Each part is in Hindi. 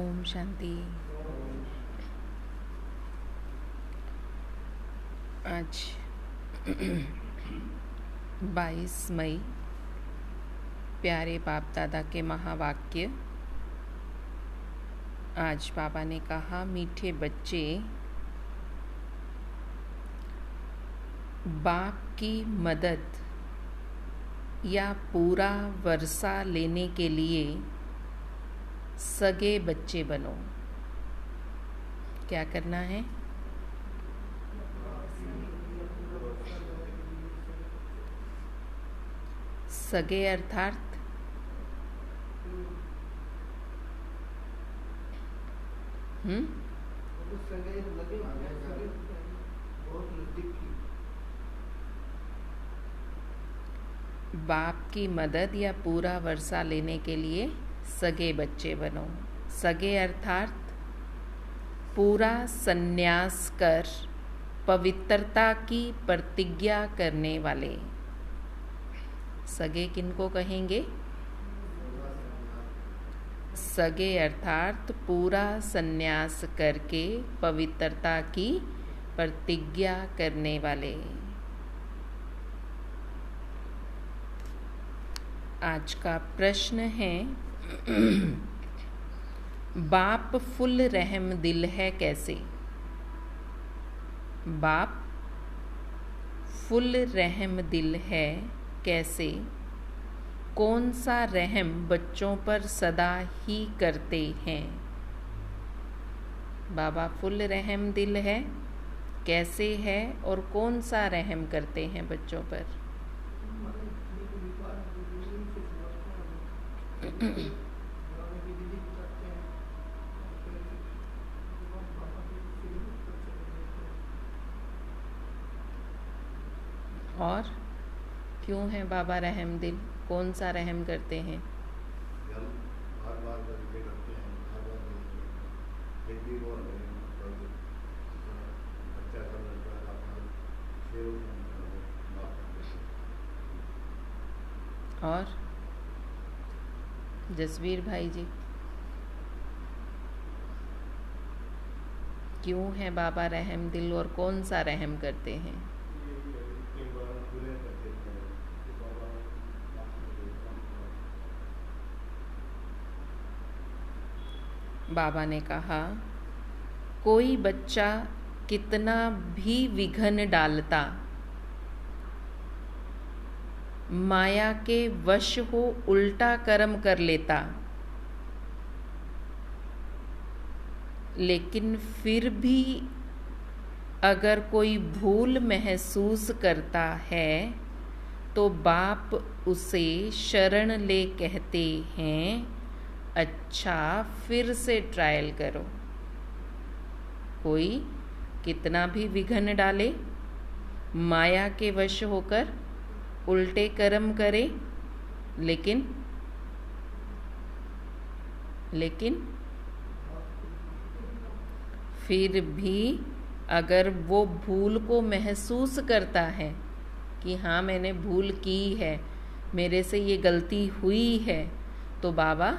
ओम शांति। आज 22 मई प्यारे बाप दादा के महावाक्य। आज बाबा ने कहा, मीठे बच्चे, बाप की मदद या पूरा वर्षा लेने के लिए सगे बच्चे बनो। क्या करना है? सगे अर्थात बाप की मदद या पूरा वर्षा लेने के लिए सगे बच्चे बनो। सगे अर्थात पूरा संन्यास कर पवित्रता की प्रतिज्ञा करने वाले। सगे किनको कहेंगे? सगे अर्थात पूरा संन्यास करके पवित्रता की प्रतिज्ञा करने वाले। आज का प्रश्न है, बाप फुल रहम दिल है कैसे? बाप फुल रहम दिल है कैसे? कौन सा रहम बच्चों पर सदा ही करते हैं? बाबा फुल रहम दिल है कैसे है और कौन सा रहम करते हैं बच्चों पर? और क्यों है बाबा रहम दिल? कौन सा रहम करते हैं? और जसवीर भाई जी, क्यों है बाबा रहम दिल और कौन सा रहम करते हैं? बाबा ने कहा, कोई बच्चा कितना भी विघ्न डालता, माया के वश हो उल्टा कर्म कर लेता, लेकिन फिर भी अगर कोई भूल महसूस करता है तो बाप उसे शरण ले कहते हैं, अच्छा फिर से ट्रायल करो। कोई कितना भी विघ्न डाले, माया के वश होकर उल्टे कर्म करे, लेकिन फिर भी अगर वो भूल को महसूस करता है कि हाँ मैंने भूल की है, मेरे से ये गलती हुई है, तो बाबा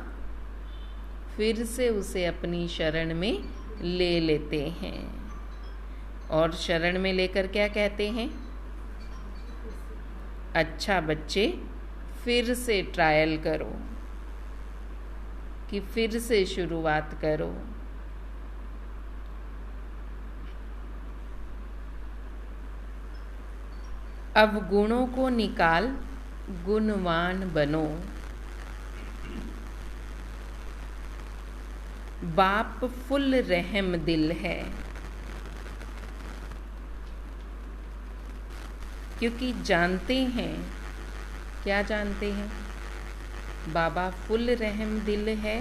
फिर से उसे अपनी शरण में ले लेते हैं। और शरण में लेकर क्या कहते हैं? अच्छा बच्चे, फिर से ट्रायल करो, कि फिर से शुरुआत करो। अब गुणों को निकाल गुणवान बनो। बाप फुल रहम दिल है, क्योंकि जानते हैं, क्या जानते हैं? बाबा फुल रहम दिल है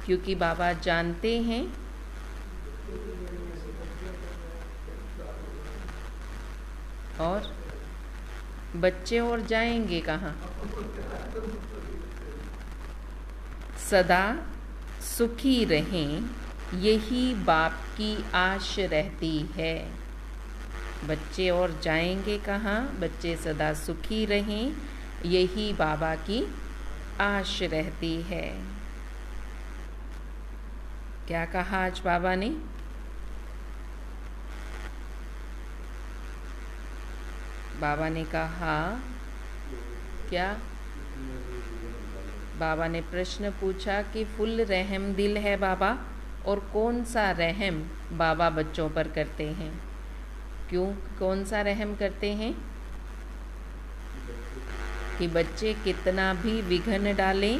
क्योंकि बाबा जानते हैं और बच्चे और जाएंगे कहाँ? सदा सुखी रहें, यही बाप की आश रहती है। बच्चे और जाएंगे कहाँ? बच्चे सदा सुखी रहें, यही बाबा की आश रहती है। क्या कहा आज बाबा ने? बाबा ने कहा क्या? बाबा ने प्रश्न पूछा कि फुल रहम दिल है बाबा, और कौन सा रहम बाबा बच्चों पर करते हैं? क्यों कौन सा रहम करते हैं? कि बच्चे कितना भी विघ्न डालें,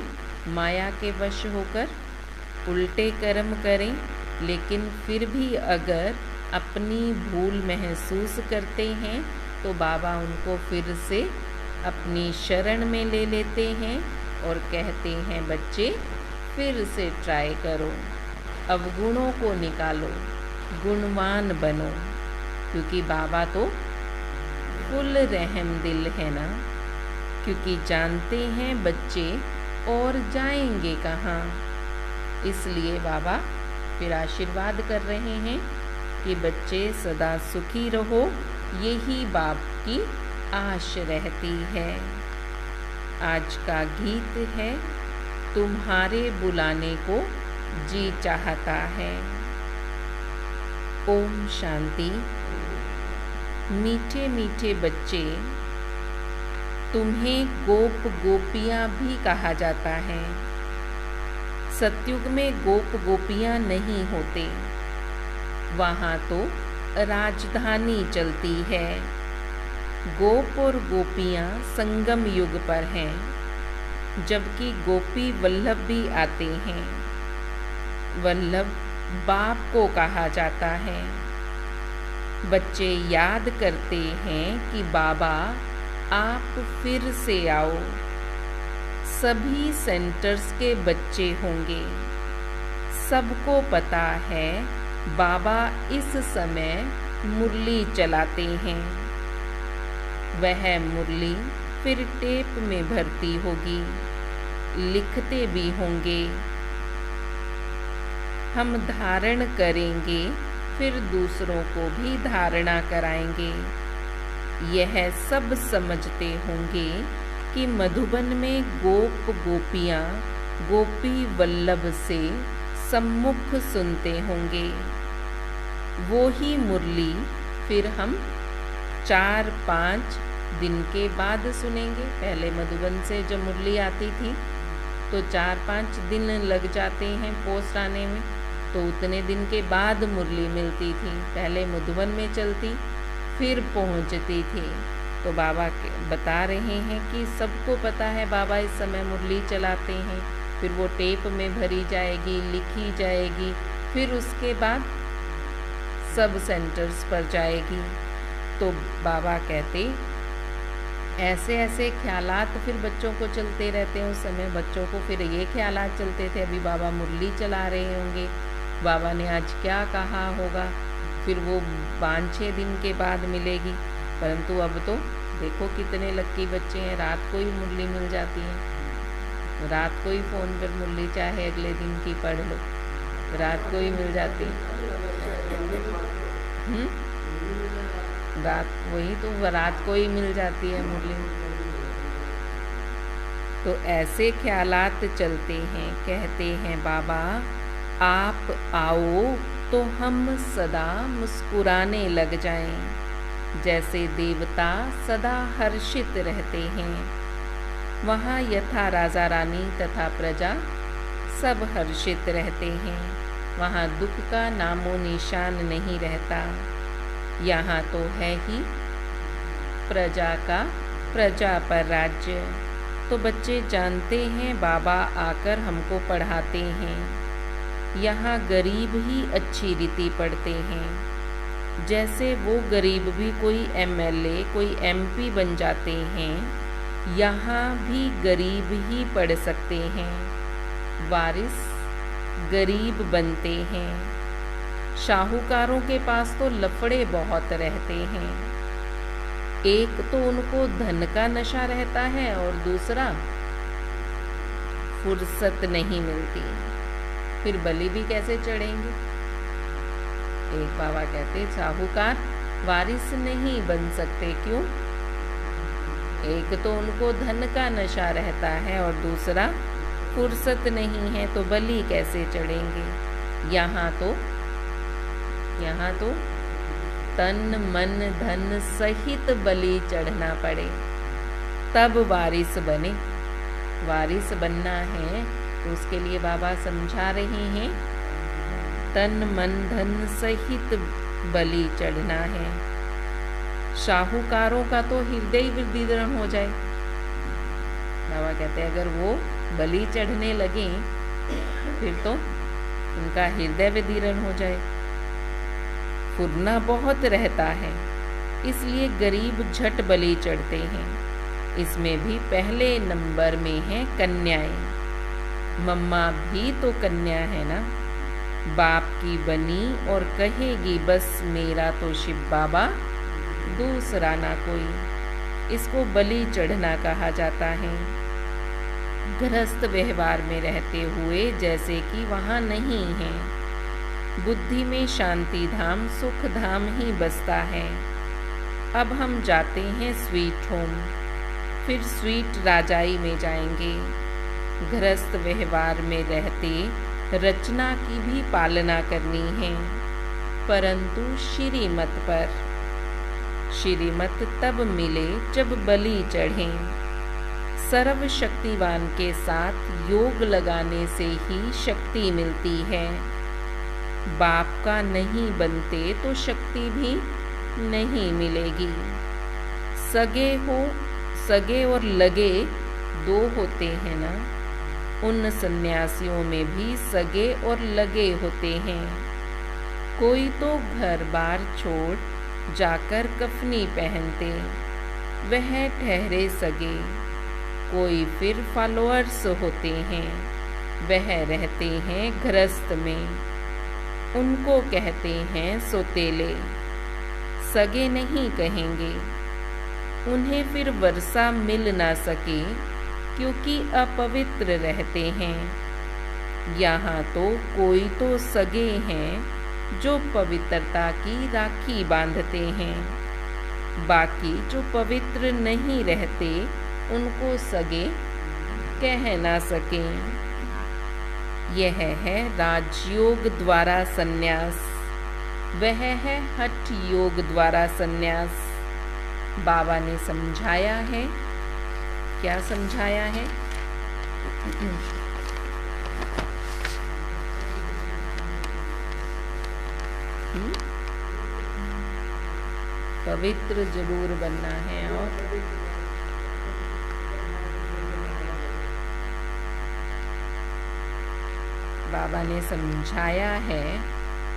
माया के वश होकर उल्टे कर्म करें, लेकिन फिर भी अगर अपनी भूल महसूस करते हैं तो बाबा उनको फिर से अपनी शरण में ले लेते हैं और कहते हैं बच्चे फिर से ट्राई करो, अवगुणों को निकालो, गुणवान बनो, क्योंकि बाबा तो फुल रहम दिल है ना, क्योंकि जानते हैं बच्चे और जाएंगे कहाँ। इसलिए बाबा फिर आशीर्वाद कर रहे हैं कि बच्चे सदा सुखी रहो, यही बाप की आश रहती है। आज का गीत है तुम्हारे बुलाने को जी चाहता है। ओम शांति। मीठे मीठे बच्चे, तुम्हें गोप गोपियां भी कहा जाता है। सतयुग में गोप गोपियां नहीं होते, वहाँ तो राजधानी चलती है। गोप और गोपियां संगम युग पर हैं, जबकि गोपी वल्लभ भी आते हैं। वल्लभ बाप को कहा जाता है। बच्चे याद करते हैं कि बाबा आप फिर से आओ। सभी सेंटर्स के बच्चे होंगे। सबको पता है बाबा इस समय मुरली चलाते हैं। वह मुरली फिर टेप में भरती होगी, लिखते भी होंगे। हम धारण करेंगे, फिर दूसरों को भी धारणा कराएंगे। यह सब समझते होंगे कि मधुबन में गोप गोपियां गोपी वल्लभ से सम्मुख सुनते होंगे। वो ही मुरली फिर हम 4-5 दिन के बाद सुनेंगे। पहले मधुबन से जब मुरली आती थी तो 4-5 दिन लग जाते हैं पोस्ट आने में, तो उतने दिन के बाद मुरली मिलती थी। पहले मधुबन में चलती, फिर पहुंचती थी। तो बाबा बता रहे हैं कि सबको पता है बाबा इस समय मुरली चलाते हैं, फिर वो टेप में भरी जाएगी, लिखी जाएगी, फिर उसके बाद सब सेंटर्स पर जाएगी। तो बाबा कहते ऐसे ऐसे ख्यालात फिर बच्चों को चलते रहते हैं। उस समय बच्चों को फिर ये ख्यालात चलते थे अभी बाबा मुरली चला रहे होंगे, बाबा ने आज क्या कहा होगा, फिर वो 5-6 दिन के बाद मिलेगी। परंतु अब तो देखो कितने लक्की बच्चे हैं, रात को ही मुरली मिल जाती है। रात को ही फ़ोन पर मुरली चाहे अगले दिन की पढ़ लो, रात को ही मिल जाती है। रात वही तो रात को ही मिल जाती है मुरली। तो ऐसे ख्यालात चलते हैं। कहते हैं बाबा आप आओ तो हम सदा मुस्कुराने लग जाएं, जैसे देवता सदा हर्षित रहते हैं। वहाँ यथा राजा रानी तथा प्रजा सब हर्षित रहते हैं। वहाँ दुख का नामो निशान नहीं रहता। यहाँ तो है ही प्रजा का प्रजा पर राज्य। तो बच्चे जानते हैं बाबा आकर हमको पढ़ाते हैं। यहाँ गरीब ही अच्छी रीति पढ़ते हैं। जैसे वो गरीब भी कोई MLA कोई MP बन जाते हैं, यहाँ भी गरीब ही पढ़ सकते हैं। वारिस गरीब बनते हैं। शाहूकारों के पास तो लफड़े बहुत रहते हैं। एक तो उनको धन का नशा रहता है और दूसरा फुर्सत नहीं मिलती। फिर बलि भी कैसे चढ़ेंगे? एक बाबा कहते साहूकार वारिस नहीं बन सकते। क्यों? एक तो उनको धन का नशा रहता है और दूसरा फुर्सत नहीं है, तो बलि कैसे चढ़ेंगे? यहाँ तो तन मन धन सहित बलि चढ़ना पड़े, तब वारिस बने। वारिस बनना है तो उसके लिए बाबा समझा रहे हैं, तन मन धन सहित बलि चढ़ना है। शाहूकारों का तो हृदय विदीर्ण हो जाए। बाबा कहते हैं अगर वो बलि चढ़ने लगे फिर तो उनका हृदय विदीर्ण हो जाए। फुरना बहुत रहता है, इसलिए गरीब झट बलि चढ़ते हैं। इसमें भी पहले नंबर में है कन्याएं। मम्मा भी तो कन्या है ना, बाप की बनी और कहेगी बस मेरा तो शिव बाबा, दूसरा ना कोई। इसको बलि चढ़ना कहा जाता है। गृहस्थ व्यवहार में रहते हुए जैसे कि वहाँ नहीं है। बुद्धि में शांति धाम सुख धाम ही बसता है। अब हम जाते हैं स्वीट होम, फिर स्वीट राजाई में जाएंगे। गृहस्थ व्यवहार में रहते रचना की भी पालना करनी है, परंतु श्रीमत पर। श्रीमत तब मिले जब बलि चढ़े। सर्वशक्तिवान के साथ योग लगाने से ही शक्ति मिलती है। बाप का नहीं बनते तो शक्ति भी नहीं मिलेगी। सगे और लगे दो होते हैं ना, उन सन्यासियों में भी सगे और लगे होते हैं। कोई तो घर बार छोड़ जाकर कफनी पहनते, वह ठहरे सगे। कोई फिर फॉलोअर्स होते हैं, वह रहते हैं गृहस्थ में, उनको कहते हैं सोतेले। सगे नहीं कहेंगे, उन्हें फिर वर्षा मिल ना सके क्योंकि अपवित्र रहते हैं। यहाँ तो कोई तो सगे हैं जो पवित्रता की राखी बांधते हैं, बाकी जो पवित्र नहीं रहते उनको सगे कह ना सकें। यह है राजयोग द्वारा सन्यास, वह है हठ योग द्वारा सन्यास। बाबा ने समझाया है, क्या समझाया है? पवित्र जरूर बनना है। और बाबा ने समझाया है,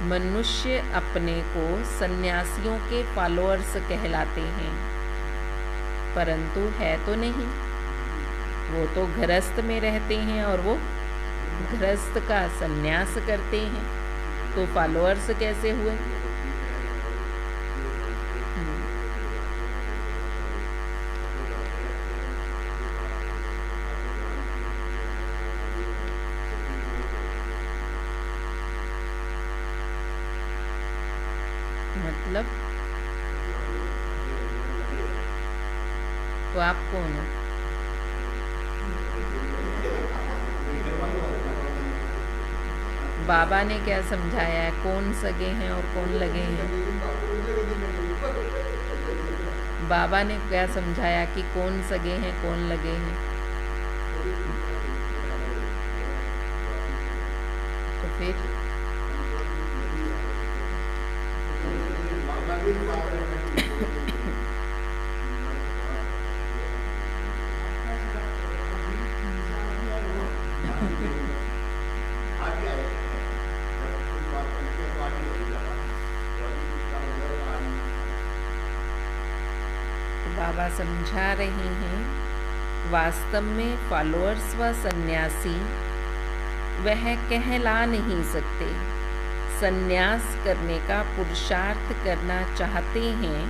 मनुष्य अपने को सन्यासियों के फॉलोअर्स कहलाते हैं, परंतु है तो नहीं। वो तो गृहस्थ में रहते हैं और वो गृहस्थ का सन्यास करते हैं, तो फॉलोअर्स कैसे हुए? मतलब तो आप कौन हो? बाबा ने क्या समझाया है, कौन सगे हैं और कौन लगे हैं? बाबा ने क्या समझाया कि कौन सगे हैं कौन लगे हैं? तो फिर बाबा समझा रहे हैं, वास्तव में फॉलोअर्स व सन्यासी वह कहला नहीं सकते। सन्यास करने का पुरुषार्थ करना चाहते हैं,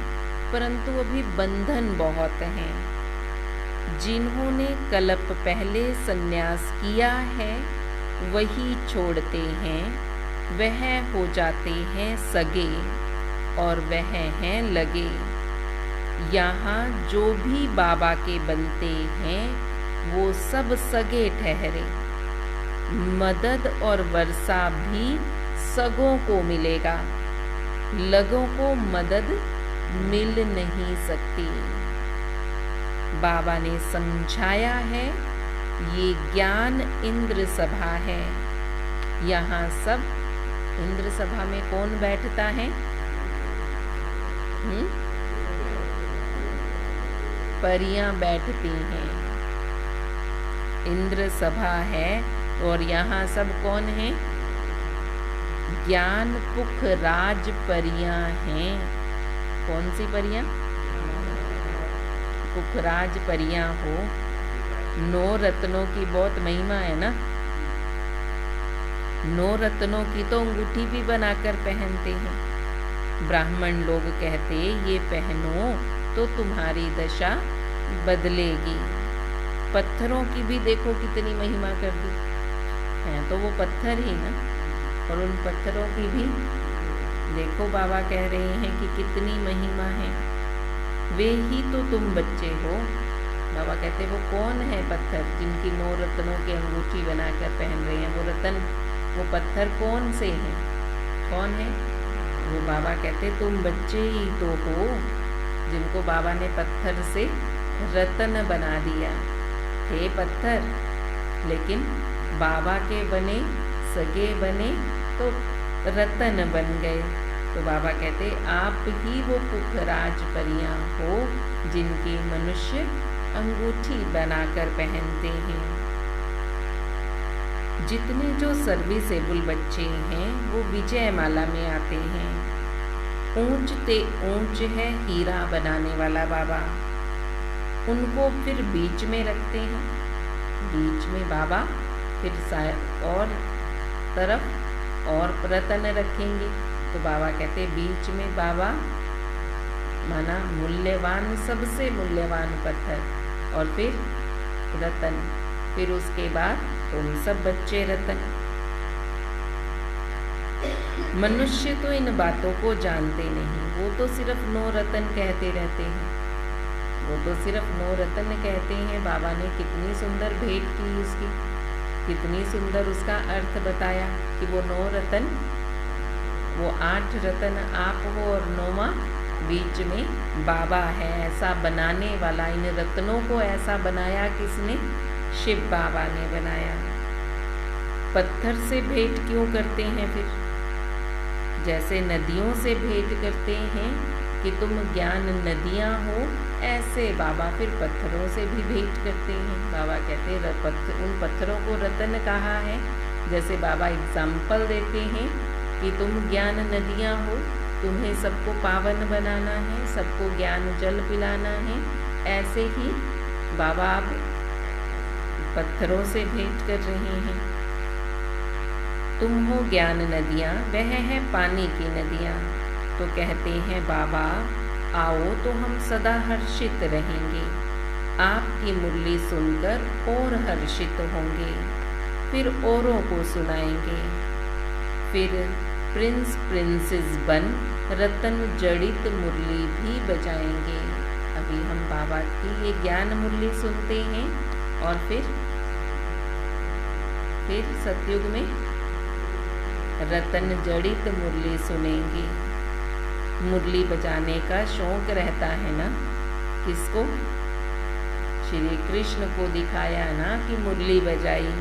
परंतु अभी बंधन बहुत हैं। जिन्होंने कल्प पहले सन्यास किया है वही छोड़ते हैं, वह हो जाते हैं सगे और वह हैं लगे। यहाँ जो भी बाबा के बनते हैं वो सब सगे ठहरे। मदद और वर्षा भी सगों को मिलेगा, लगों को मदद मिल नहीं सकती। बाबा ने समझाया है ये ज्ञान इंद्र सभा है। यहाँ सब इंद्र सभा में कौन बैठता है? परियां बैठती हैं। इंद्र सभा है और यहाँ सब कौन है? ज्ञान पुख राज परियां हैं। कौन सी परियां? पुखराज परियां हो। 9 रत्नों की बहुत महिमा है ना। 9 रत्नों की तो अंगूठी भी बनाकर पहनते हैं। ब्राह्मण लोग कहते ये पहनो तो तुम्हारी दशा बदलेगी। पत्थरों की भी देखो कितनी महिमा कर दी है, तो वो पत्थर ही ना। और उन पत्थरों की भी देखो बाबा कह रहे हैं कि कितनी महिमा है। वे ही तो तुम बच्चे हो। बाबा कहते वो कौन है पत्थर जिनकी 9 रत्नों की अंगूठी बनाकर पहन रहे हैं? वो रतन, वो पत्थर कौन से हैं? कौन है वो? बाबा कहते तुम बच्चे ही तो हो जिनको बाबा ने पत्थर से रतन बना दिया। थे पत्थर, लेकिन बाबा के बने, सगे बने तो रतन बन गए। तो बाबा कहते आप ही वो पुखराज परियां हो जिनकी मनुष्य अंगूठी बनाकर पहनते हैं। जितने जो सर्विसेबल बच्चे हैं वो विजय माला में आते हैं। ऊंच ते ऊंच है हीरा बनाने वाला बाबा, उनको फिर बीच में रखते हैं। बीच में बाबा फिर और तरफ और रतन रखेंगे। तो बाबा कहते बीच में बाबा माना मूल्यवान, सबसे मूल्यवान पत्थर, और फिर रतन, फिर उसके बाद तुम सब बच्चे रतन। मनुष्य तो इन बातों को जानते नहीं, वो तो सिर्फ 9 रतन कहते रहते हैं। वो तो सिर्फ 9 रतन कहते हैं। बाबा ने कितनी सुंदर भेंट की उसकी, कितनी सुंदर उसका अर्थ बताया कि वो 9 रतन, वो 8 रतन आप हो और 9वां बीच में बाबा है। ऐसा बनाने वाला, इन रत्नों को ऐसा बनाया किसने? शिव बाबा ने बनाया। पत्थर से भेंट क्यों करते हैं फिर? जैसे नदियों से भेंट करते हैं कि तुम ज्ञान नदियां हो, ऐसे बाबा फिर पत्थरों से भी भेंट करते हैं। बाबा कहते उन पत्थरों को रतन कहा है। जैसे बाबा एग्जाम्पल देते हैं कि तुम ज्ञान नदियां हो, तुम्हें सबको पावन बनाना है, सबको ज्ञान जल पिलाना है। ऐसे ही बाबा अब पत्थरों से भेंट कर रहे हैं। तुम हो ज्ञान नदियां, वह है पानी की नदियां। तो कहते हैं बाबा आओ तो हम सदा हर्षित रहेंगे, आपकी मुरली सुनकर और हर्षित होंगे, फिर औरों को सुनाएंगे। फिर प्रिंस प्रिंसेस बन रतन जड़ित मुरली भी बजाएंगे। अभी हम बाबा की ये ज्ञान मुरली सुनते हैं और फिर सतयुग में रतन जड़ित मुरली सुनेंगे। मुरली बजाने का शौक रहता है ना किसको? श्री कृष्ण को दिखाया ना कि मुरली बजाई,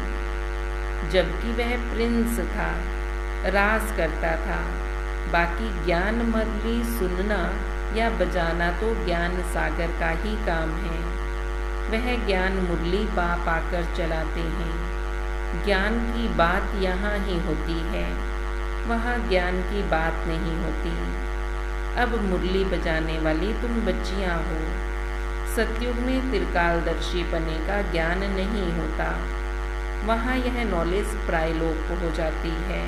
जबकि वह प्रिंस था, राज करता था। बाकी ज्ञान मुरली सुनना या बजाना तो ज्ञान सागर का ही काम है। वह ज्ञान मुरली पा पाकर चलाते हैं। ज्ञान की बात यहाँ ही होती है, वहाँ ज्ञान की बात नहीं होती। अब मुरली बजाने वाली तुम बच्चियाँ हो। सतयुग में त्रिकालदर्शी पने का ज्ञान नहीं होता, वहाँ यह नॉलेज प्रायलोक हो जाती है।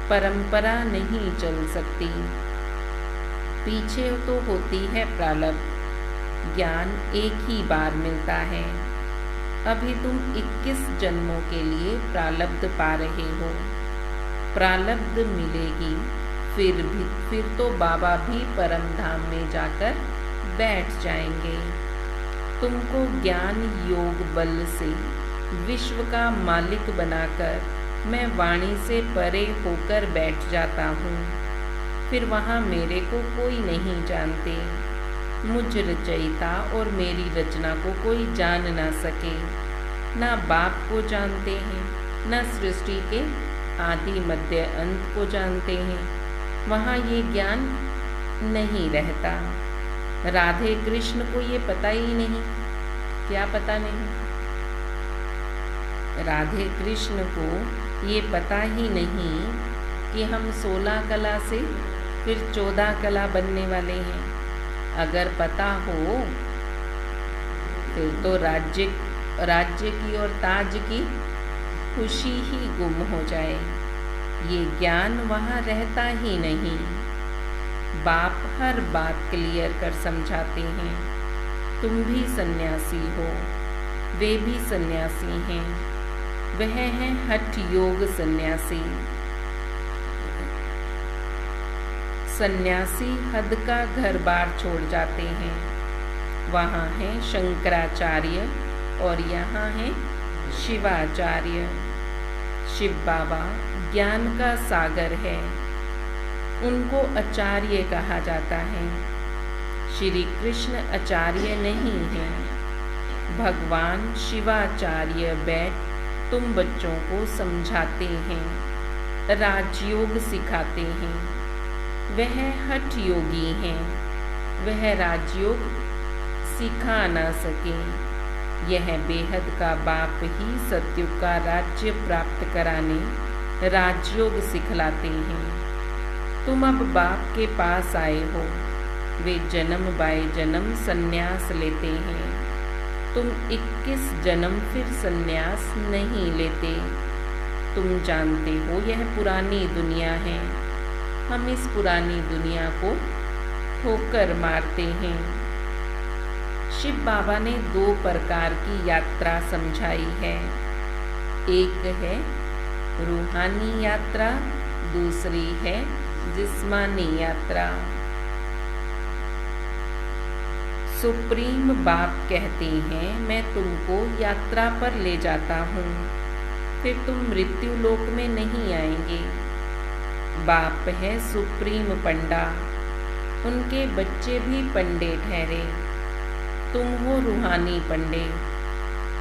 परंपरा नहीं चल सकती, पीछे तो होती है प्रारब्ध। ज्ञान एक ही बार मिलता है। अभी तुम 21 जन्मों के लिए प्रारब्ध पा रहे हो। प्रारब्ध मिलेगी फिर तो बाबा भी परम धाम में जाकर बैठ जाएंगे। तुमको ज्ञान योग बल से विश्व का मालिक बनाकर मैं वाणी से परे होकर बैठ जाता हूँ। फिर वहाँ मेरे को कोई नहीं जानते। मुझ रचयिता और मेरी रचना को कोई जान ना सके। ना बाप को जानते हैं, न सृष्टि के आदि मध्य अंत को जानते हैं। वहाँ ये ज्ञान नहीं रहता। राधे कृष्ण को ये पता ही नहीं। क्या पता नहीं? राधे कृष्ण को ये पता ही नहीं कि हम 16 कला से फिर 14 कला बनने वाले हैं। अगर पता हो फिर तो राज्य की और ताज की खुशी ही गुम हो जाए। ये ज्ञान वहाँ रहता ही नहीं। बाप हर बात क्लियर कर समझाते हैं। तुम भी सन्यासी हो, वे भी सन्यासी हैं। वह है हठ योग सन्यासी। सन्यासी हद का घर बार छोड़ जाते हैं। वहाँ है शंकराचार्य और यहाँ है शिवाचार्य। शिव बाबा ज्ञान का सागर है। उनको आचार्य कहा जाता है। श्री कृष्ण आचार्य नहीं है। भगवान शिवाचार्य बैठ तुम बच्चों को समझाते हैं, राजयोग सिखाते हैं। वह हठ योगी हैं। वह राजयोग सिखा ना सके। यह बेहद का बाप ही सत्युग का राज्य प्राप्त कराने राजयोग सिखलाते हैं। तुम अब बाप के पास आए हो। वे जन्म बाय जन्म सन्यास लेते हैं। तुम 21 जन्म फिर सन्यास नहीं लेते। तुम जानते हो यह पुरानी दुनिया है। हम इस पुरानी दुनिया को ठोकर मारते हैं। शिव बाबा ने 2 प्रकार की यात्रा समझाई है। एक है रूहानी यात्रा, दूसरी है जिस्मानी यात्रा। सुप्रीम बाप कहते हैं मैं तुमको यात्रा पर ले जाता हूँ, फिर तुम मृत्यु लोक में नहीं आएंगे। बाप है सुप्रीम पंडा, उनके बच्चे भी पंडे ठहरे। तुम हो रूहानी पंडे,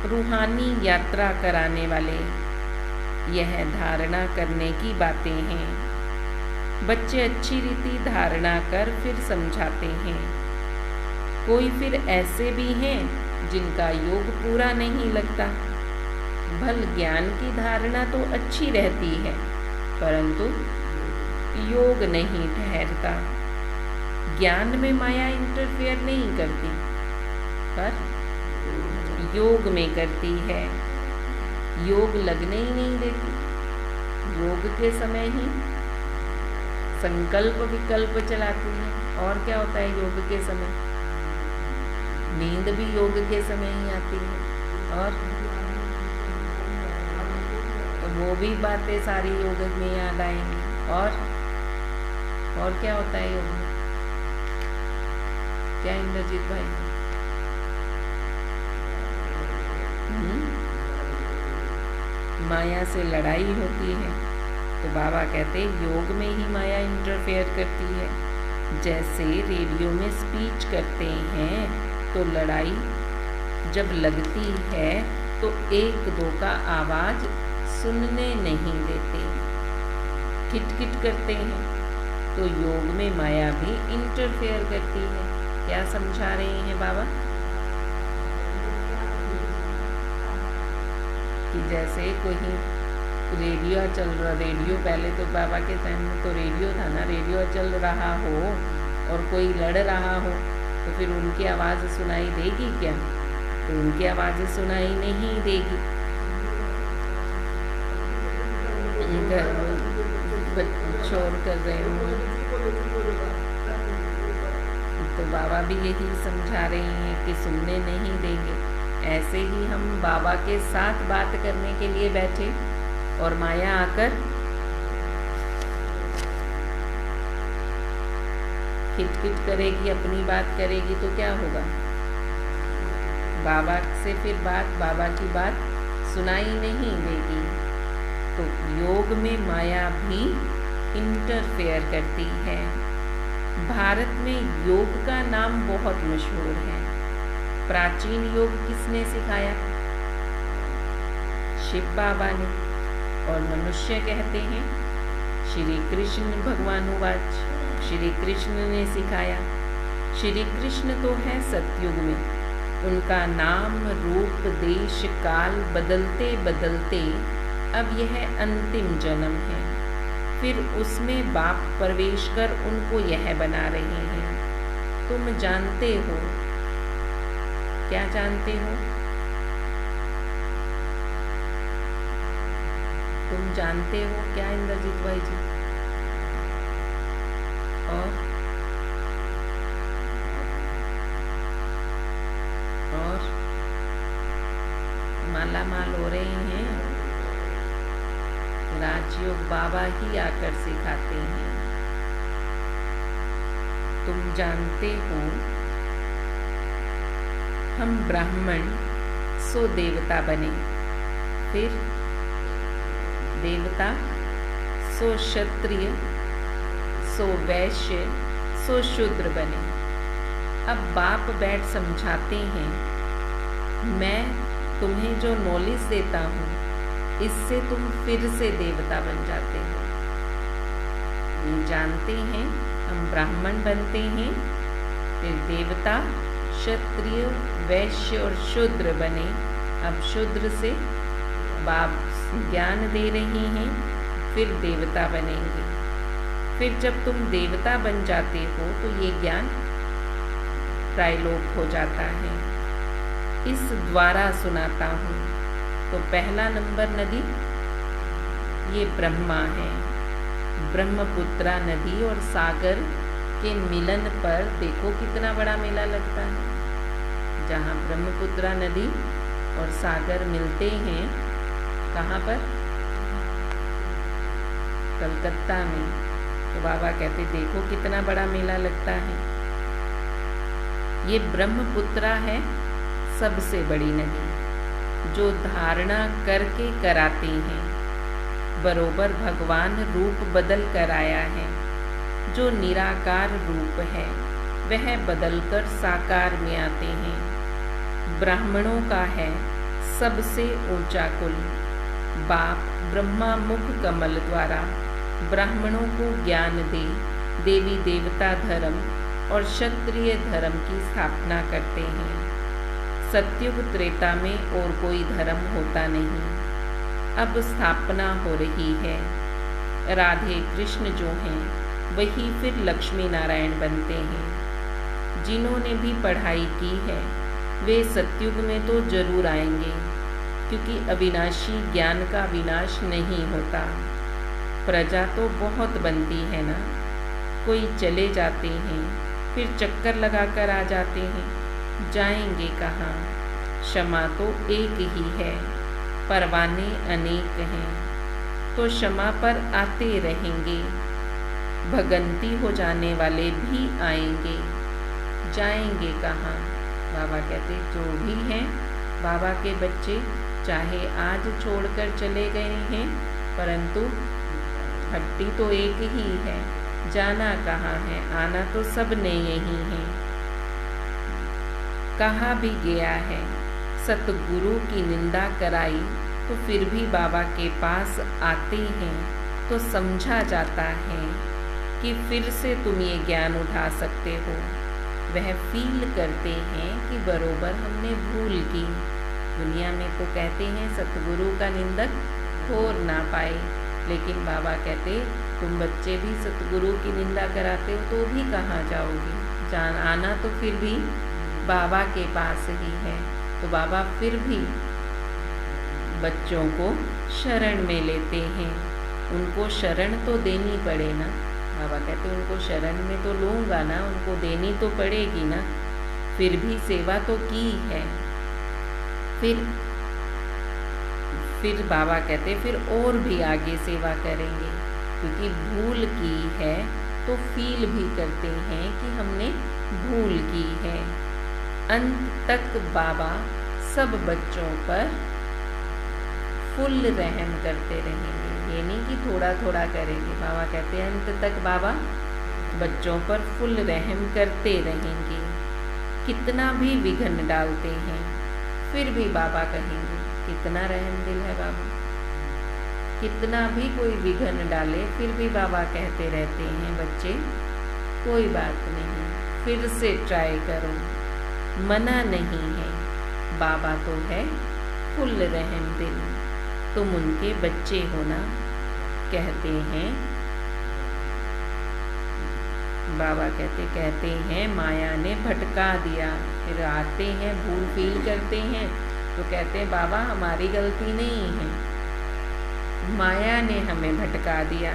रूहानी यात्रा कराने वाले। यह धारणा करने की बातें हैं। बच्चे अच्छी रीति धारणा कर फिर समझाते हैं। कोई फिर ऐसे भी हैं जिनका योग पूरा नहीं लगता। भल ज्ञान की धारणा तो अच्छी रहती है, परंतु योग नहीं ठहरता। ज्ञान में माया इंटरफेयर नहीं करती, पर योग में करती है। योग लगने ही नहीं देती। योग के समय ही संकल्प विकल्प चलाती है। और क्या होता है योग के समय? नींद भी योग के समय ही आती है। और वो भी बातें सारी योग में याद आएंगी। और क्या होता है योग में? क्या इंद्रजीत भाई? माया से लड़ाई होती है, तो बाबा कहते योग में ही माया इंटरफेयर करती है। जैसे रेडियो में स्पीच करते हैं तो लड़ाई जब लगती है तो 1-2 का आवाज सुनने नहीं देते, खिटखिट करते हैं। तो योग में माया भी इंटरफेयर करती है। क्या समझा रहे हैं बाबा? कि जैसे कोई रेडियो चल रहा, रेडियो पहले तो बाबा के टाइम में तो रेडियो था ना, रेडियो चल रहा हो और कोई लड़ रहा हो तो फिर उनकी आवाज़ सुनाई देगी क्या? तो उनकी आवाज़ सुनाई नहीं देगी। शोर कर रहे होंगे, तो बाबा भी यही समझा रहे हैं कि सुनने नहीं देंगे। ऐसे ही हम बाबा के साथ बात करने के लिए बैठे और माया आकर खिटखिट करेगी, अपनी बात करेगी, तो क्या होगा? बाबा से फिर बाबा की बात सुनाई नहीं देगी। तो योग में माया भी इंटरफेयर करती है। भारत में योग का नाम बहुत मशहूर है। प्राचीन योग किसने सिखाया? शिव बाबा ने। और मनुष्य कहते हैं श्री कृष्ण भगवानुवाच, श्री कृष्ण ने सिखाया। श्री कृष्ण तो है सतयुग में, उनका नाम रूप देश काल बदलते बदलते अब यह अंतिम जन्म है। फिर उसमें बाप प्रवेश कर उनको यह बना रहे हैं। तुम जानते हो, क्या जानते हो? तुम जानते हो क्या इंद्रजीत भाई जी? और माला माल हो रहे हैं। राजयोग बाबा ही आकर सिखाते हैं। तुम जानते हो हम ब्राह्मण सो देवता बने, फिर देवता सो क्षत्रिय सो वैश्य सो शूद्र बने। अब बाप बैठ समझाते हैं, मैं तुम्हें जो नॉलेज देता हूँ इससे तुम फिर से देवता बन जाते हो। ये जानते हैं हम ब्राह्मण बनते हैं, फिर देवता क्षत्रिय वैश्य और शूद्र बने। अब शूद्र से बाप ज्ञान दे रहे हैं, फिर देवता बनेंगे। फिर जब तुम देवता बन जाते हो तो ये ज्ञान त्रैलोक हो जाता है। इस द्वारा सुनाता हूँ। तो पहला नंबर नदी ये ब्रह्मा है। ब्रह्मपुत्रा नदी और सागर के मिलन पर देखो कितना बड़ा मेला लगता है। जहाँ ब्रह्मपुत्रा नदी और सागर मिलते हैं, कहाँ पर? कलकत्ता में। तो बाबा कहते देखो कितना बड़ा मेला लगता है। ये ब्रह्मपुत्रा है सबसे बड़ी नदी, जो धारणा करके कराते हैं। बरोबर भगवान रूप बदल कर आया है। जो निराकार रूप है वह बदलकर साकार में आते हैं। ब्राह्मणों का है सबसे ऊंचा कुल। बाप ब्रह्मा मुख कमल द्वारा ब्राह्मणों को ज्ञान दे देवी देवता धर्म और क्षत्रिय धर्म की स्थापना करते हैं। सतयुग त्रेता में और कोई धर्म होता नहीं। अब स्थापना हो रही है। राधे कृष्ण जो हैं वही फिर लक्ष्मी नारायण बनते हैं। जिन्होंने भी पढ़ाई की है वे सतयुग में तो जरूर आएंगे, क्योंकि अविनाशी ज्ञान का विनाश नहीं होता। प्रजा तो बहुत बनती है ना, कोई चले जाते हैं फिर चक्कर लगाकर आ जाते हैं, जाएंगे कहाँ? क्षमा तो एक ही है, परवाने अनेक हैं, तो क्षमा पर आते रहेंगे। भगंती हो जाने वाले भी आएंगे, जाएंगे कहाँ? बाबा कहते जो भी हैं बाबा के बच्चे, चाहे आज छोड़कर चले गए हैं, परंतु हड्डी तो एक ही है, जाना कहाँ है? आना तो सब ने यही है। कहा भी गया है सतगुरु की निंदा कराई तो फिर भी बाबा के पास आते हैं, तो समझा जाता है कि फिर से तुम ये ज्ञान उठा सकते हो। वह फील करते हैं कि बरोबर हमने भूल की। दुनिया में तो कहते हैं सतगुरु का निंदक छोड़ ना पाए, लेकिन बाबा कहते तुम बच्चे भी सतगुरु की निंदा कराते हो तो भी कहाँ जाओगे? जान आना तो फिर भी बाबा के पास ही है। तो बाबा फिर भी बच्चों को शरण में लेते हैं। उनको शरण तो देनी पड़े ना। बाबा कहते उनको शरण में तो लूँगा ना, उनको देनी तो पड़ेगी ना। फिर भी सेवा तो की है। फिर बाबा कहते फिर और भी आगे सेवा करेंगे, क्योंकि भूल की है तो फील भी करते हैं कि हमने भूल की है। अंत तक बाबा सब बच्चों पर फुल रहम करते रहेंगे। ये नहीं कि थोड़ा थोड़ा करेंगे। बाबा कहते हैं अंत तक बाबा बच्चों पर फुल रहम करते रहेंगे। कितना भी विघ्न डालते हैं फिर भी बाबा कहेंगे, कितना रहम दिल है बाबा। कितना भी कोई विघ्न डाले फिर भी बाबा कहते रहते हैं, बच्चे कोई बात नहीं, फिर से ट्राई करो, मना नहीं है। बाबा तो है फुल रहम दिल, तुम उनके बच्चे हो ना। कहते हैं बाबा कहते हैं माया ने भटका दिया। फिर आते हैं, भूल फील करते हैं तो कहते हैं बाबा हमारी गलती नहीं है, माया ने हमें भटका दिया।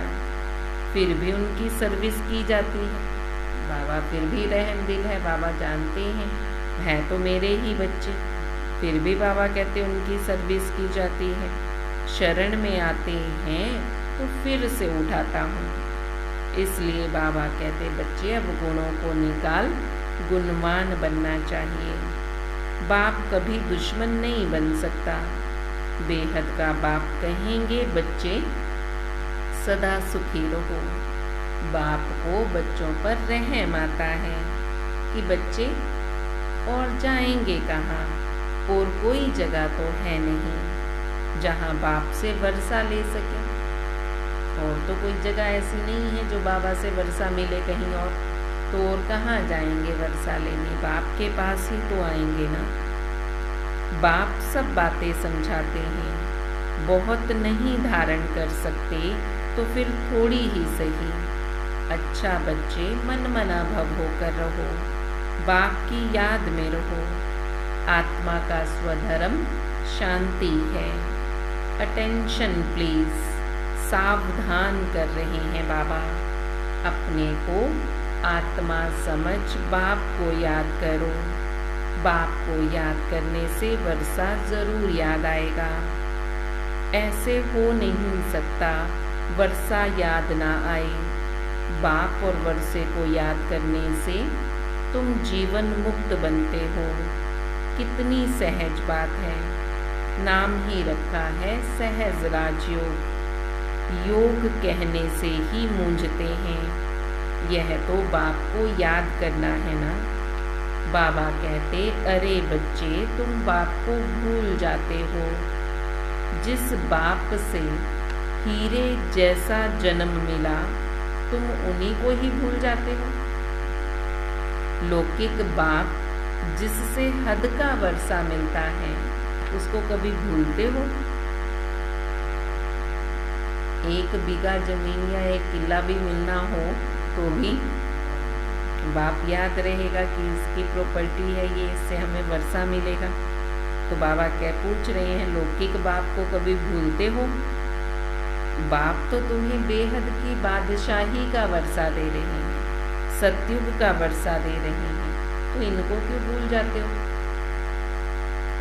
फिर भी उनकी सर्विस की जाती है। बाबा फिर भी रहम दिल है, बाबा जानते हैं तो मेरे ही बच्चे, फिर भी बाबा कहते उनकी सर्विस की जाती है। शरण में आते हैं तो फिर से उठाता हूँ। इसलिए बाबा कहते बच्चे अब गुणों को निकाल, गुणवान बनना चाहिए। बाप कभी दुश्मन नहीं बन सकता। बेहद का बाप कहेंगे बच्चे सदा सुखी रहो। बाप को बच्चों पर रहम आता है कि बच्चे और जाएंगे कहाँ, और कोई जगह तो है नहीं जहाँ बाप से वर्षा ले सके। और तो कोई जगह ऐसी नहीं है जो बाबा से वर्षा मिले कहीं और, तो और कहाँ जाएंगे वर्षा लेने, बाप के पास ही तो आएंगे ना। बाप सब बातें समझाते हैं, बहुत नहीं धारण कर सकते तो फिर थोड़ी ही सही। अच्छा बच्चे मन मना भव होकर रहो, बाप की याद में रहो। आत्मा का स्वधर्म शांति है। अटेंशन प्लीज, सावधान कर रहे हैं बाबा। अपने को आत्मा समझ बाप को याद करो। बाप को याद करने से वर्षा जरूर याद आएगा। ऐसे हो नहीं सकता वर्षा याद ना आए। बाप और वर्षे को याद करने से तुम जीवन मुक्त बनते हो। कितनी सहज बात है। नाम ही रखा है सहज राजयोग। योग कहने से ही मूंझते हैं। यह तो बाप को याद करना है ना। बाबा कहते अरे बच्चे तुम बाप को भूल जाते हो। जिस बाप से हीरे जैसा जन्म मिला तुम उन्हीं को ही भूल जाते हो। लौकिक बाप जिससे हद का वर्षा मिलता है उसको कभी भूलते हो? 1 बीघा जमीन या 1 किला भी मिलना हो तो भी बाप याद रहेगा कि इसकी प्रॉपर्टी है ये, इससे हमें वर्षा मिलेगा। तो बाबा क्या पूछ रहे हैं, लौकिक बाप को कभी भूलते हो? बाप तो तुम्हें बेहद की बादशाही का वर्षा दे रहे हैं, सतयुग का वर्षा दे रहे हैं, तो इनको क्यों भूल जाते हो?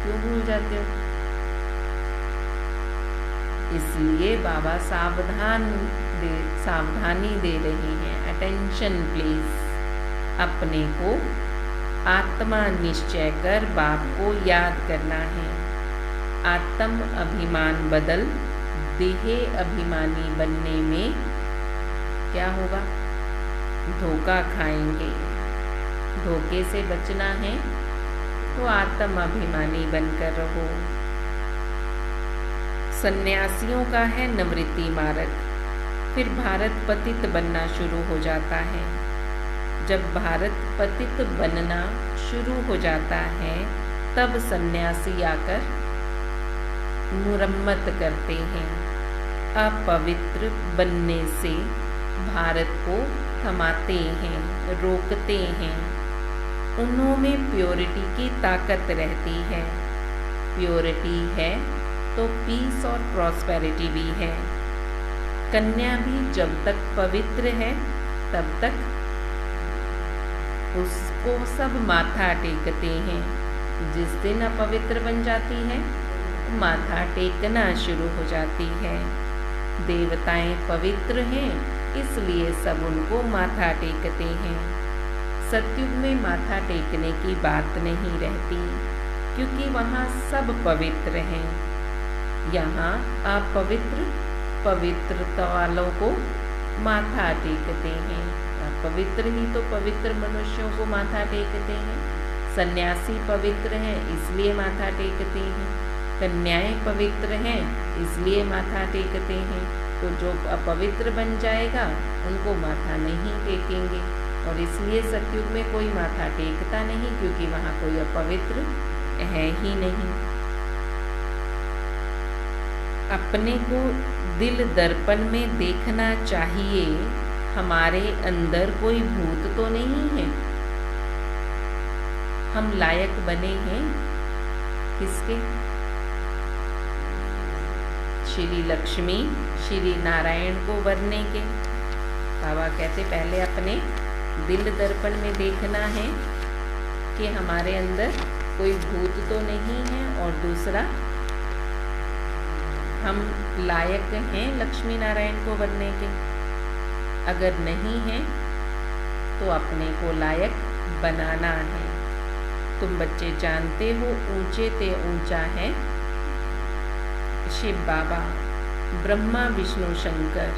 क्यों भूल जाते हो? इसलिए बाबा सावधानी दे रहे हैं। Attention please. अपने को आत्मा निश्चय कर बाप को याद करना है। आत्म अभिमान बदल देह अभिमानी बनने में क्या होगा? धोखा खाएंगे। धोखे से बचना है तो आत्म अभिमानी बनकर रहो। सन्यासियों का है निवृत्ति मार्ग, फिर भारत पतित बनना शुरू हो जाता है। जब भारत पतित बनना शुरू हो जाता है तब सन्यासी आकर मुरम्मत करते हैं। अपवित्र बनने से भारत को थमाते हैं, रोकते हैं। उनमें प्योरिटी की ताकत रहती है। प्योरिटी है तो पीस और प्रॉस्पेरिटी भी है। कन्या भी जब तक पवित्र है तब तक उसको सब माथा टेकते हैं। जिस दिन अपवित्र बन जाती है माथा टेकना शुरू हो जाती है। देवताएं पवित्र हैं इसलिए सब उनको माथा टेकते हैं। सतयुग में माथा टेकने की बात नहीं रहती क्योंकि वहाँ सब पवित्र हैं। यहाँ अपवित्र पवित्रता वालों को माथा टेकते हैं। पवित्र ही तो पवित्र मनुष्यों को माथा टेकते हैं। सन्यासी पवित्र हैं इसलिए माथा टेकते हैं, कन्याएं पवित्र हैं इसलिए माथा टेकते हैं। तो जो अपवित्र बन जाएगा उनको माथा नहीं टेकेंगे, और इसलिए सतयुग में कोई माथा टेकता नहीं, क्योंकि वहाँ कोई अपवित्र है ही नहीं। अपने को दिल दर्पण में देखना चाहिए, हमारे अंदर कोई भूत तो नहीं है। हम लायक बने हैं किसके? श्री लक्ष्मी श्री नारायण को वरने के। बाबा कहते पहले अपने दिल दर्पण में देखना है कि हमारे अंदर कोई भूत तो नहीं है, और दूसरा हम लायक हैं लक्ष्मी नारायण को वरने के। अगर नहीं है तो अपने को लायक बनाना है। तुम बच्चे जानते हो ऊंचे ते ऊंचा है शिव बाबा, ब्रह्मा विष्णु शंकर,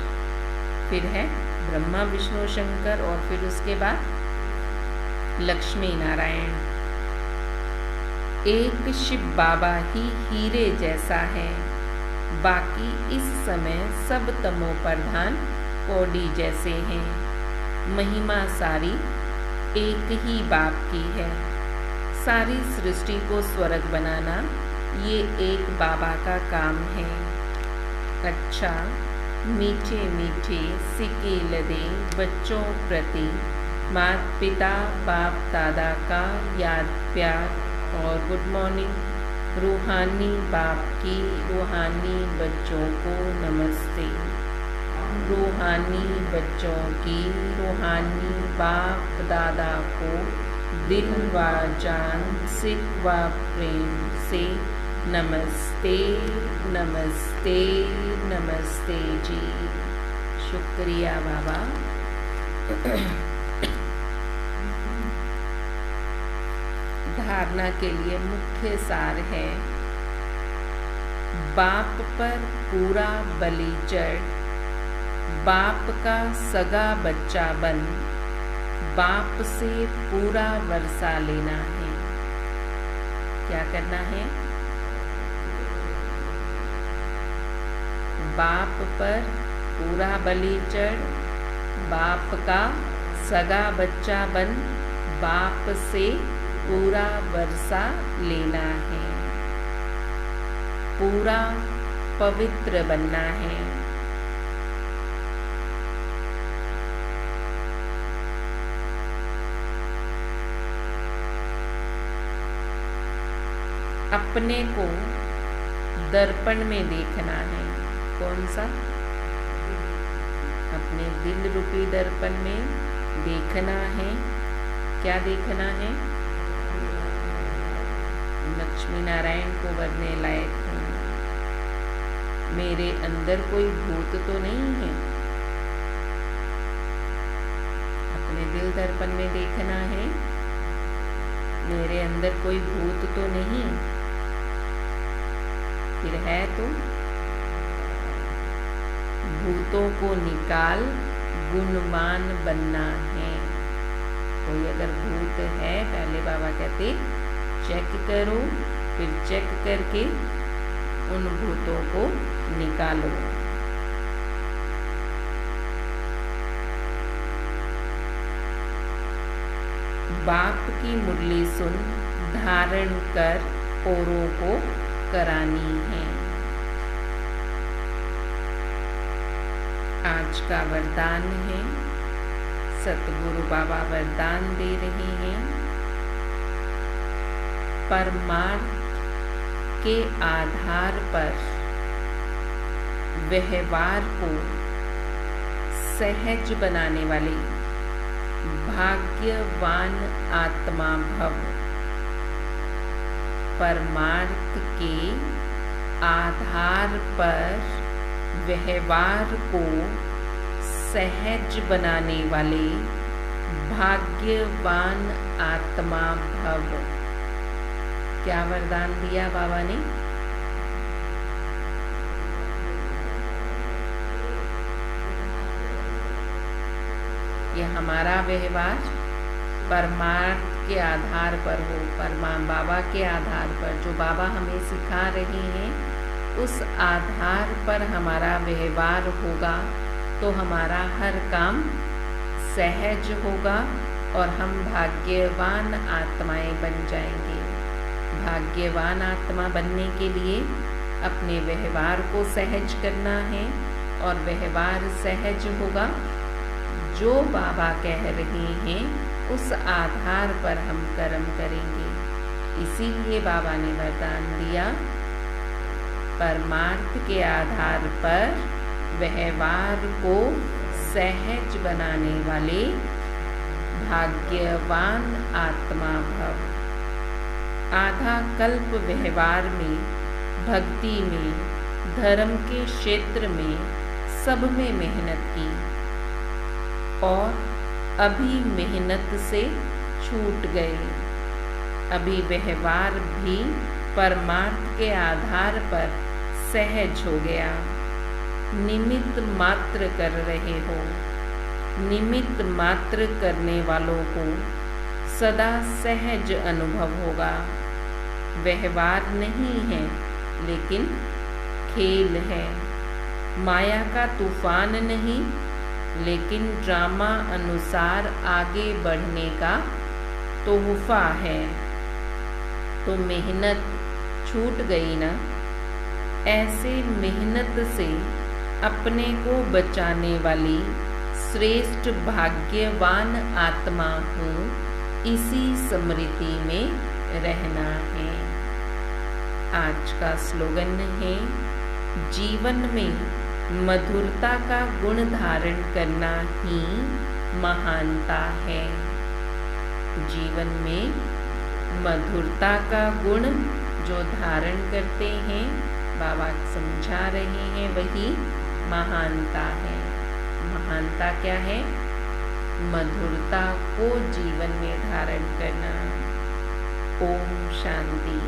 फिर है ब्रह्मा विष्णु शंकर, और फिर उसके बाद लक्ष्मी नारायण। एक शिव बाबा ही हीरे जैसा है, बाकी इस समय सब तमो प्रधान कौड़ी जैसे हैं। महिमा सारी एक ही बाप की है, सारी सृष्टि को स्वर्ग बनाना ये एक बाबा का काम है। अच्छा मीठे मीठे सिकेल दे बच्चों प्रति माता पिता बाप दादा का याद प्यार, और गुड मॉर्निंग। रूहानी बाप की रूहानी बच्चों को नमस्ते। रूहानी बच्चों की रूहानी बाप दादा को दिल व जान सिख व प्रेम से नमस्ते नमस्ते नमस्ते जी। शुक्रिया बाबा। धारणा के लिए मुख्य सार है, बाप पर पूरा बलि चढ़, बाप का सगा बच्चा बन, बाप से पूरा वर्षा लेना है। क्या करना है? बाप पर पूरा बलि चढ़, बाप का सगा बच्चा बन, बाप से पूरा वर्षा लेना है। पूरा पवित्र बनना है। अपने को दर्पण में देखना है। कौन सा? अपने दिल रूपी दर्पण में देखना है। क्या देखना है? लक्ष्मी नारायण को वरने लायक हूँ, मेरे अंदर कोई भूत तो नहीं है। अपने दिल दर्पण में देखना है, मेरे अंदर कोई भूत तो नहीं। फिर है तो भूतों को निकाल गुणवान बनना है। कोई अगर भूत है, पहले बाबा कहते चेक करो, फिर चेक करके उन भूतों को निकालो। बाप की मुरली सुन धारण कर औरों को करानी है। आज का वरदान है, सतगुरु बाबा वरदान दे रहे हैं, परमार्थ के आधार पर व्यवहार को सहज बनाने वाले भाग्यवान आत्मा भव। परमार्थ के आधार पर व्यवहार को सहज बनाने वाले भाग्यवान आत्मा भव। क्या वरदान दिया बाबा ने? कि हमारा व्यवहार परमार्थ के आधार पर हो, बाबा के आधार पर, जो बाबा हमें सिखा रहे हैं उस आधार पर हमारा व्यवहार होगा तो हमारा हर काम सहज होगा और हम भाग्यवान आत्माएं बन जाएंगे। भाग्यवान आत्मा बनने के लिए अपने व्यवहार को सहज करना है और व्यवहार सहज होगा जो बाबा कह रहे हैं उस आधार पर हम कर्म करेंगे। इसीलिए बाबा ने वरदान दिया, परमार्थ के आधार पर व्यवहार को सहज बनाने वाले भाग्यवान आत्मा भव। आधा कल्प व्यवहार में, भक्ति में, धर्म के क्षेत्र में, सब में मेहनत की और अभी मेहनत से छूट गए। अभी व्यवहार भी परमार्थ के आधार पर सहज हो गया। निमित्त मात्र कर रहे हो। निमित्त मात्र करने वालों को सदा सहज अनुभव होगा। व्यवहार नहीं है लेकिन खेल है। माया का तूफान नहीं लेकिन ड्रामा अनुसार आगे बढ़ने का तोहफा है। तो मेहनत छूट गई ना, ऐसे मेहनत से अपने को बचाने वाली श्रेष्ठ भाग्यवान आत्मा हूँ, इसी स्मृति में रहना है। आज का स्लोगन है, जीवन में मधुरता का गुण धारण करना ही महानता है। जीवन में मधुरता का गुण जो धारण करते हैं, बाबा समझा रहे हैं, वही महानता है। महानता क्या है? मधुरता को जीवन में धारण करना। ओम शांति।